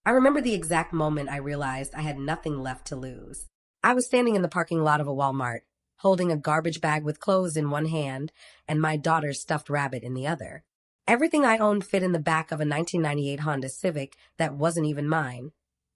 I remember the exact moment I realized I had nothing left to lose. I was standing in the parking lot of a Walmart, holding a garbage bag with clothes in one hand and my daughter's stuffed rabbit in the other. Everything I owned fit in the back of a 1998 Honda Civic that wasn't even mine.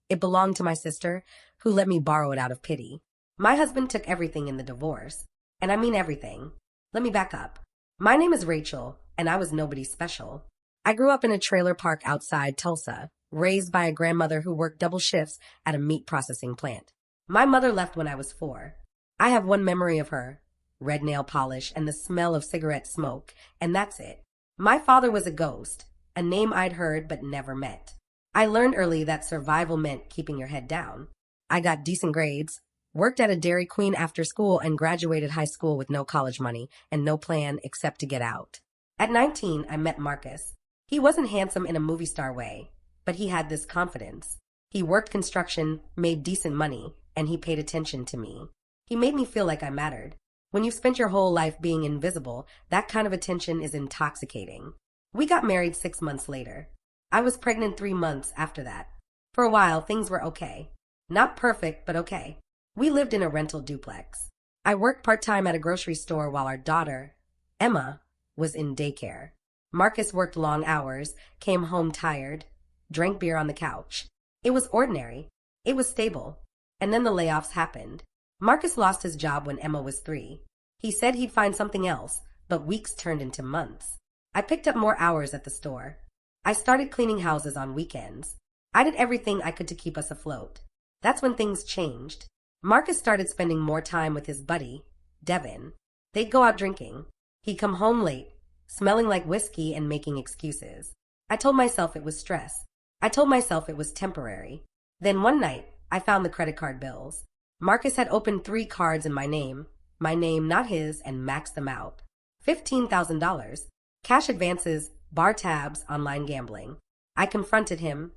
It belonged to my sister, who let me borrow it out of pity. My husband took everything in the divorce. And I mean everything. Let me back up. My name is Rachel, and I was nobody special. I grew up in a trailer park outside Tulsa, raised by a grandmother who worked double shifts at a meat processing plant. My mother left when I was 4. I have one memory of her, red nail polish and the smell of cigarette smoke, and that's it. My father was a ghost, a name I'd heard but never met. I learned early that survival meant keeping your head down. I got decent grades, worked at a Dairy Queen after school, and graduated high school with no college money and no plan except to get out. At 19, I met Marcus. He wasn't handsome in a movie star way, but he had this confidence. He worked construction, made decent money, and he paid attention to me. He made me feel like I mattered. When you've spent your whole life being invisible, that kind of attention is intoxicating. We got married 6 months later. I was pregnant 3 months after that. For a while, things were okay. Not perfect, but okay. We lived in a rental duplex. I worked part-time at a grocery store while our daughter, Emma, was in daycare. Marcus worked long hours, came home tired, drank beer on the couch. It was ordinary. It was stable. And then the layoffs happened. Marcus lost his job when Emma was 3. He said he'd find something else, but weeks turned into months. I picked up more hours at the store. I started cleaning houses on weekends. I did everything I could to keep us afloat. That's when things changed. Marcus started spending more time with his buddy, Devin. They'd go out drinking. He'd come home late, smelling like whiskey and making excuses. I told myself it was stress. I told myself it was temporary. Then one night, I found the credit card bills. Marcus had opened 3 cards in my name, not his, and maxed them out. $15,000. Cash advances, bar tabs, online gambling. I confronted him,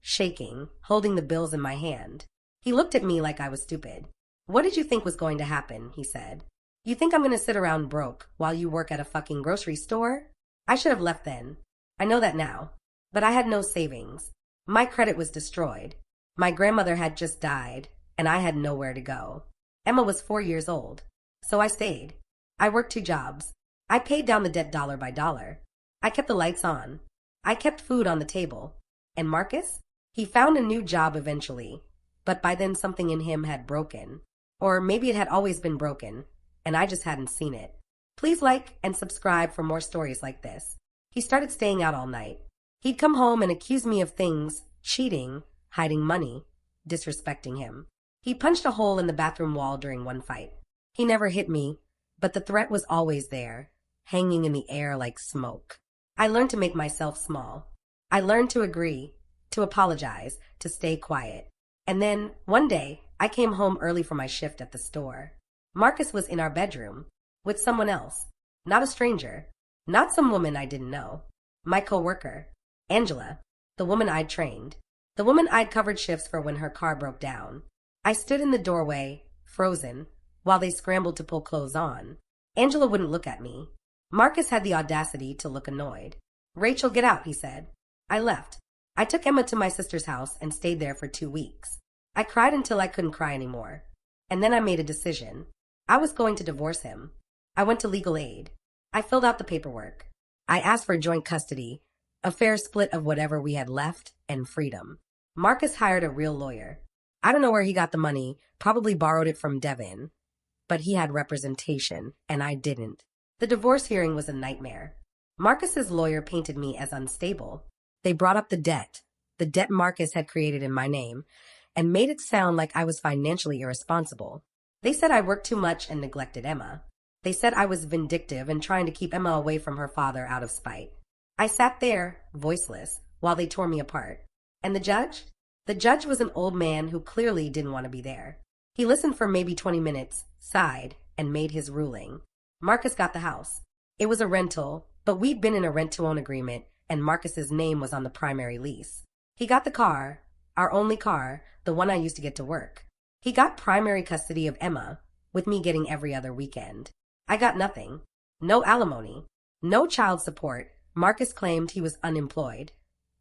shaking, holding the bills in my hand. He looked at me like I was stupid. "What did you think was going to happen?" he said. "You think I'm going to sit around broke while you work at a fucking grocery store?" I should have left then. I know that now. But I had no savings. My credit was destroyed. My grandmother had just died, and I had nowhere to go. Emma was 4 years old. So I stayed. I worked 2 jobs. I paid down the debt dollar by dollar. I kept the lights on. I kept food on the table. And Marcus? He found a new job eventually. But by then something in him had broken. Or maybe it had always been broken, and I just hadn't seen it. Please like and subscribe for more stories like this. He started staying out all night. He'd come home and accuse me of things, cheating, hiding money, disrespecting him. He punched a hole in the bathroom wall during one fight. He never hit me, but the threat was always there, hanging in the air like smoke. I learned to make myself small. I learned to agree, to apologize, to stay quiet. And then, one day, I came home early for my shift at the store. Marcus was in our bedroom, with someone else. Not a stranger. Not some woman I didn't know. My coworker, Angela, the woman I'd trained. The woman I'd covered shifts for when her car broke down. I stood in the doorway, frozen, while they scrambled to pull clothes on. Angela wouldn't look at me. Marcus had the audacity to look annoyed. "Rachel, get out," he said. I left. I took Emma to my sister's house and stayed there for 2 weeks. I cried until I couldn't cry anymore. And then I made a decision. I was going to divorce him. I went to legal aid. I filled out the paperwork. I asked for joint custody, a fair split of whatever we had left, and freedom. Marcus hired a real lawyer. I don't know where he got the money, probably borrowed it from Devin. But he had representation, and I didn't. The divorce hearing was a nightmare. Marcus's lawyer painted me as unstable. They brought up the debt Marcus had created in my name, and made it sound like I was financially irresponsible. They said I worked too much and neglected Emma. They said I was vindictive and trying to keep Emma away from her father out of spite. I sat there, voiceless, while they tore me apart. And the judge? The judge was an old man who clearly didn't want to be there. He listened for maybe 20 minutes, sighed, and made his ruling. Marcus got the house. It was a rental, but we'd been in a rent-to-own agreement, and Marcus's name was on the primary lease. He got the car, our only car, the one I used to get to work. He got primary custody of Emma, with me getting every other weekend. I got nothing. No alimony. No child support. Marcus claimed he was unemployed,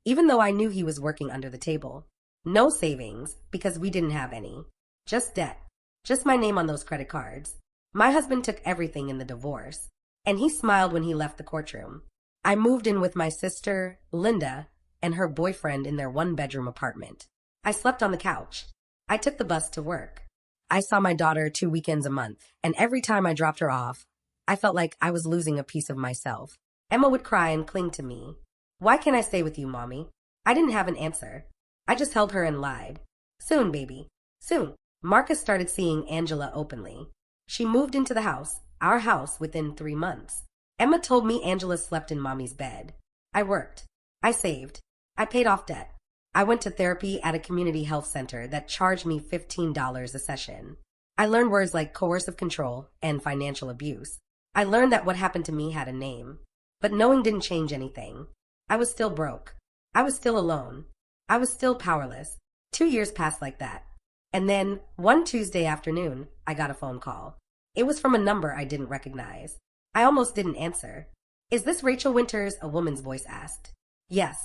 even though I knew he was working under the table. No savings, because we didn't have any. Just debt. Just my name on those credit cards. My husband took everything in the divorce, and he smiled when he left the courtroom. I moved in with my sister, Linda, and her boyfriend in their one-bedroom apartment. I slept on the couch. I took the bus to work. I saw my daughter 2 weekends a month, and every time I dropped her off, I felt like I was losing a piece of myself. Emma would cry and cling to me. Why can't I stay with you, Mommy? I didn't have an answer. I just held her and lied. Soon, baby. Soon. Marcus started seeing Angela openly. She moved into the house, our house, within 3 months. Emma told me Angela slept in Mommy's bed. I worked. I saved. I paid off debt. I went to therapy at a community health center that charged me $15 a session. I learned words like coercive control and financial abuse. I learned that what happened to me had a name. But knowing didn't change anything. I was still broke. I was still alone. I was still powerless. 2 years passed like that. And then, one Tuesday afternoon, I got a phone call. It was from a number I didn't recognize. I almost didn't answer. Is this Rachel Winters? A woman's voice asked. Yes.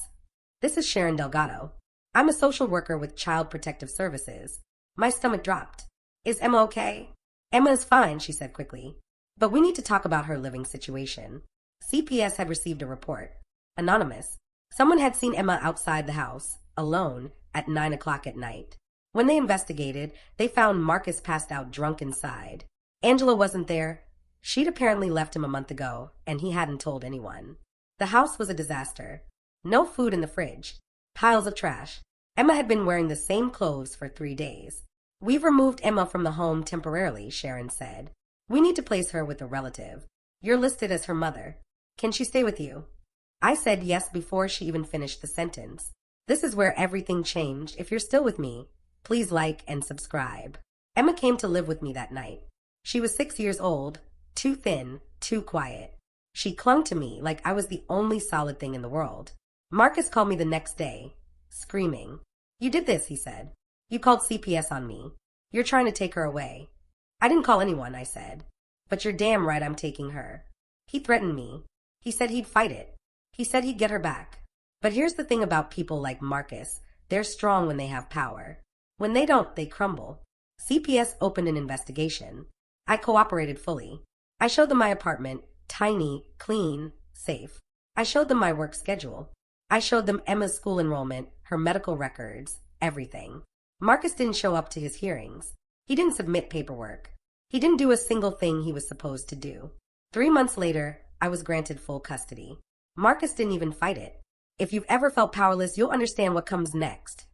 This is Sharon Delgado. I'm a social worker with Child Protective Services. My stomach dropped. Is Emma okay? Emma is fine, she said quickly. But we need to talk about her living situation. CPS had received a report. Anonymous. Someone had seen Emma outside the house, alone, at 9 o'clock at night. When they investigated, they found Marcus passed out drunk inside. Angela wasn't there. She'd apparently left him a month ago, and he hadn't told anyone. The house was a disaster. No food in the fridge. Piles of trash. Emma had been wearing the same clothes for 3 days. We've removed Emma from the home temporarily, Sharon said. We need to place her with a relative. You're listed as her mother. Can she stay with you? I said yes before she even finished the sentence. This is where everything changed. If you're still with me, please like and subscribe. Emma came to live with me that night. She was 6 years old, too thin, too quiet. She clung to me like I was the only solid thing in the world. Marcus called me the next day, screaming. You did this, he said. You called CPS on me. You're trying to take her away. I didn't call anyone, I said. But you're damn right I'm taking her. He threatened me. He said he'd fight it. He said he'd get her back. But here's the thing about people like Marcus. They're strong when they have power. When they don't, they crumble. CPS opened an investigation. I cooperated fully. I showed them my apartment, tiny, clean, safe. I showed them my work schedule. I showed them Emma's school enrollment, her medical records, everything. Marcus didn't show up to his hearings. He didn't submit paperwork. He didn't do a single thing he was supposed to do. 3 months later, I was granted full custody. Marcus didn't even fight it. If you've ever felt powerless, you'll understand what comes next.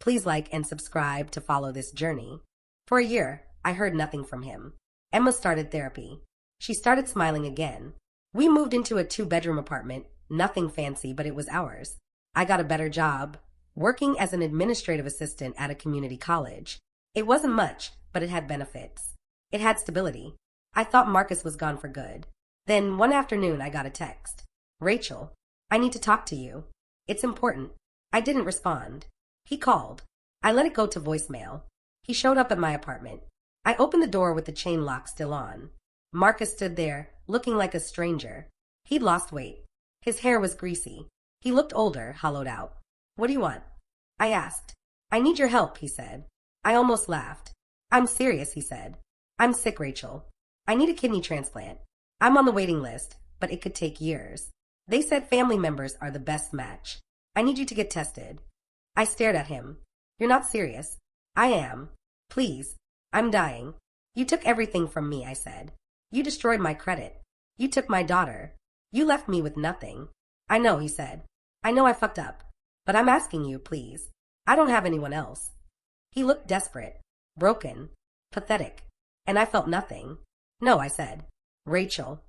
Please like and subscribe to follow this journey. For a year, I heard nothing from him. Emma started therapy. She started smiling again. We moved into a 2-bedroom apartment, nothing fancy, but it was ours. I got a better job, working as an administrative assistant at a community college. It wasn't much, but it had benefits. It had stability. I thought Marcus was gone for good. Then one afternoon I got a text. Rachel, I need to talk to you. It's important. I didn't respond. He called. I let it go to voicemail. He showed up at my apartment. I opened the door with the chain lock still on. Marcus stood there, looking like a stranger. He'd lost weight. His hair was greasy. He looked older, hollowed out. What do you want? I asked. I need your help, he said. I almost laughed. I'm serious, he said. I'm sick, Rachel. I need a kidney transplant. I'm on the waiting list, but it could take years. They said family members are the best match. I need you to get tested. I stared at him. You're not serious. I am. Please. I'm dying. You took everything from me, I said. You destroyed my credit. You took my daughter. You left me with nothing. I know, he said. I know I fucked up. But I'm asking you, please. I don't have anyone else. He looked desperate, broken, pathetic, and I felt nothing. No, I said. Rachel.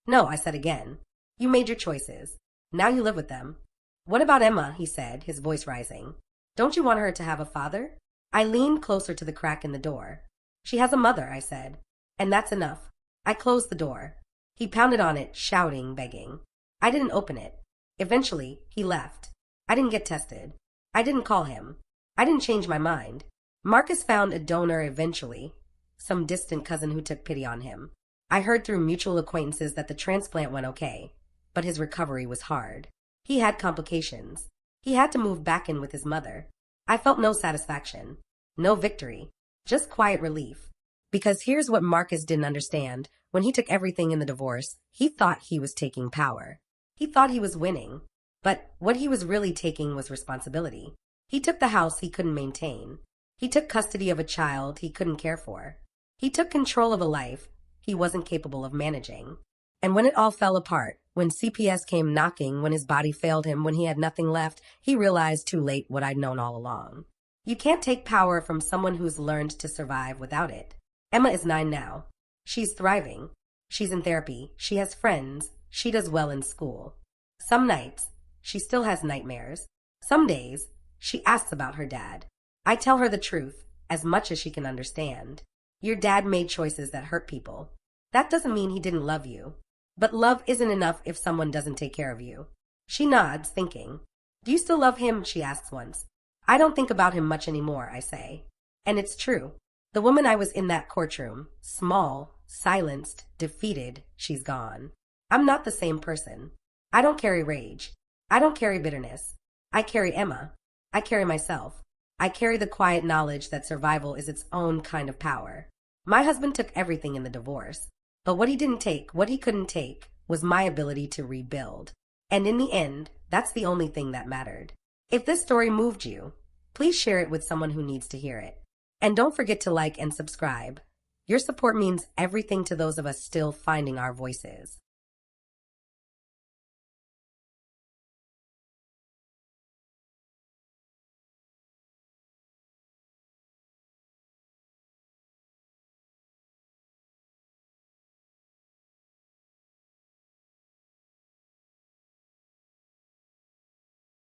No, I said again. You made your choices. Now you live with them. What about Emma, he said, his voice rising. Don't you want her to have a father? I leaned closer to the crack in the door. She has a mother, I said. And that's enough. I closed the door. He pounded on it, shouting, begging. I didn't open it. Eventually, he left. I didn't get tested. I didn't call him. I didn't change my mind. Marcus found a donor eventually, some distant cousin who took pity on him. I heard through mutual acquaintances that the transplant went okay, but his recovery was hard. He had complications. He had to move back in with his mother. I felt no satisfaction, no victory, just quiet relief. Because here's what Marcus didn't understand. When he took everything in the divorce, he thought he was taking power. He thought he was winning. But what he was really taking was responsibility. He took the house he couldn't maintain. He took custody of a child he couldn't care for. He took control of a life he wasn't capable of managing. And when it all fell apart, when CPS came knocking, when his body failed him, when he had nothing left, he realized too late what I'd known all along. You can't take power from someone who's learned to survive without it. Emma is 9 now. She's thriving. She's in therapy. She has friends. She does well in school. Some nights, she still has nightmares. Some days, she asks about her dad. I tell her the truth, as much as she can understand. Your dad made choices that hurt people. That doesn't mean he didn't love you. But love isn't enough if someone doesn't take care of you. She nods, thinking. Do you still love him? She asks once. I don't think about him much anymore, I say. And it's true. The woman I was in that courtroom, small, silenced, defeated, she's gone. I'm not the same person. I don't carry rage. I don't carry bitterness. I carry Emma. I carry myself. I carry the quiet knowledge that survival is its own kind of power. My husband took everything in the divorce. But what he didn't take, what he couldn't take, was my ability to rebuild. And in the end, that's the only thing that mattered. If this story moved you, please share it with someone who needs to hear it. And don't forget to like and subscribe. Your support means everything to those of us still finding our voices.